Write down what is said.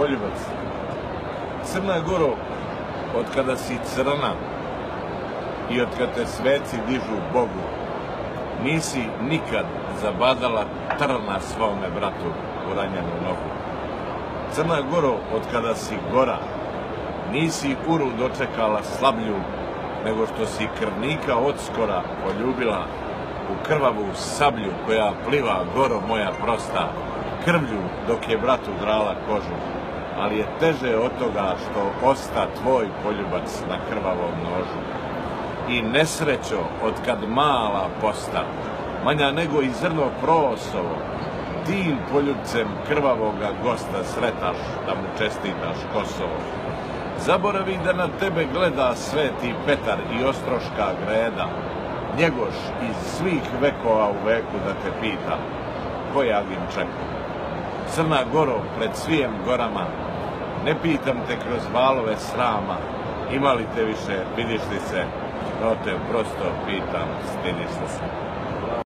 poljubac. Crna Goro, od kada si crna i od kada te sveci dižu Bogu, nisi nikad zabadala trna svome bratu u ranjenu nogu. Crna Goro, od kada si gora, nisi uru dočekala slablju, nego što si krvnika odskora poljubila u krvavu sablju koja pliva, Goro moja prosta, krvlju dok je bratu drala kožu. Ali je teže od toga što osta tvoj poljubac na krvavom nožu. I nesrećo, od kad mala posta, manja nego i zrno prosovo, tim poljubcem krvavoga gosta sretaš da mu čestitaš Kosovo. Zaboravi da na tebe gleda Sveti Petar i Ostroška greda, Njegoš iz svih vekova u veku da te pita, ko je Agin čeka? Crna Goro, pred svijem gorama, ne pitam te kroz valove srama, ima li te više, vidiš li se, no te prosto pitam, stidiš li se?